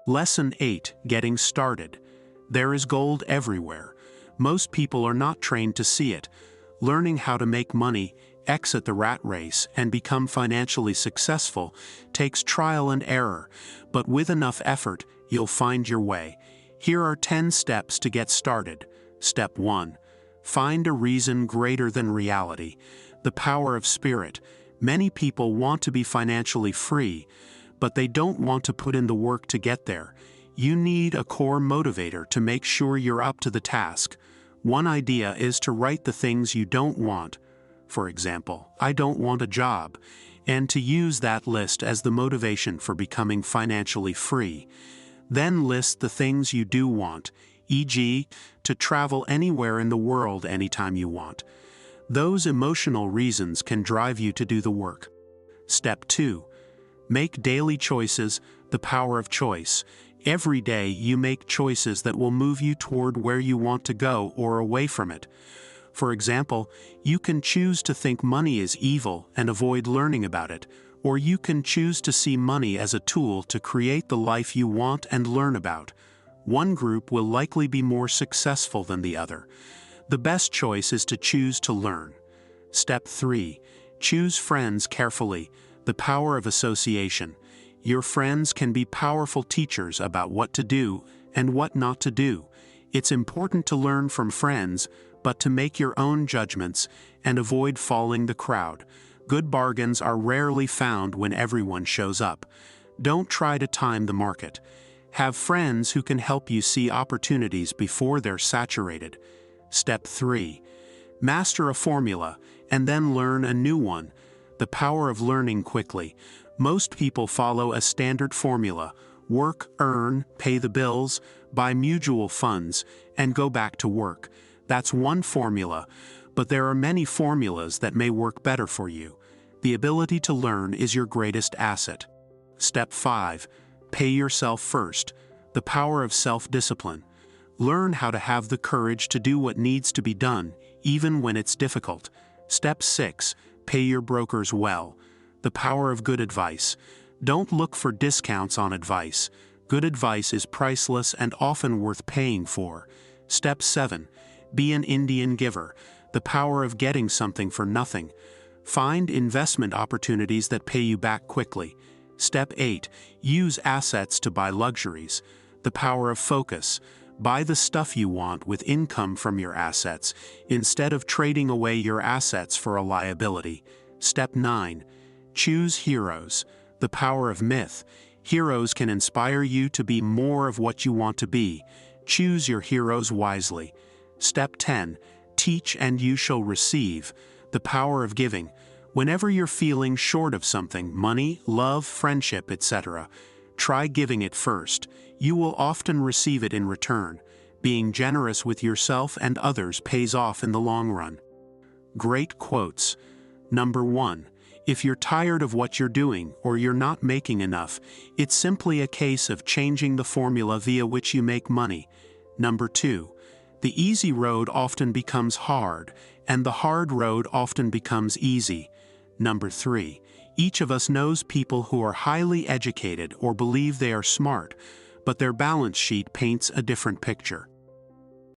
Lesson 8. Getting started. There is gold everywhere. Most people are not trained to see it. Learning how to make money, exit the rat race, and become financially successful takes trial and error, but with enough effort, you'll find your way. Here are 10 steps to get started. Step 1. Find a reason greater than reality. The power of spirit. Many people want to be financially free, but they don't want to put in the work to get there. You need a core motivator to make sure you're up to the task. One idea is to write the things you don't want. For example, I don't want a job, and to use that list as the motivation for becoming financially free. Then list the things you do want, e.g., to travel anywhere in the world anytime you want. Those emotional reasons can drive you to do the work. Step 2. Make daily choices. The power of choice. Every day you make choices that will move you toward where you want to go or away from it. For example, you can choose to think money is evil and avoid learning about it, or you can choose to see money as a tool to create the life you want and learn about. One group will likely be more successful than the other. The best choice is to choose to learn. Step 3. Choose friends carefully. The power of association. Your friends can be powerful teachers about what to do and what not to do. It's important to learn from friends, but to make your own judgments and avoid following the crowd. Good bargains are rarely found when everyone shows up. Don't try to time the market. Have friends who can help you see opportunities before they're saturated. Step 3. Master a formula and then learn a new one. The power of learning quickly. Most people follow a standard formula: work, earn, pay the bills, buy mutual funds, and go back to work. That's one formula, but there are many formulas that may work better for you. The ability to learn is your greatest asset. Step 5. Pay yourself first. The power of self-discipline. Learn how to have the courage to do what needs to be done, even when it's difficult. Step 6. Pay your brokers well. The power of good advice. Don't look for discounts on advice. Good advice is priceless and often worth paying for. Step 7. Be an Indian giver. The power of getting something for nothing. Find investment opportunities that pay you back quickly. Step 8. Use assets to buy luxuries. The power of focus. Buy the stuff you want with income from your assets, instead of trading away your assets for a liability. Step 9. Choose heroes. The power of myth. Heroes can inspire you to be more of what you want to be. Choose your heroes wisely. Step 10. Teach and you shall receive. The power of giving. Whenever you're feeling short of something, money, love, friendship, etc., try giving it first. You will often receive it in return. Being generous with yourself and others pays off in the long run. Great quotes. Number 1. If you're tired of what you're doing or you're not making enough, it's simply a case of changing the formula via which you make money. Number 2. The easy road often becomes hard, and the hard road often becomes easy. Number 3. Each of us knows people who are highly educated or believe they are smart, but their balance sheet paints a different picture.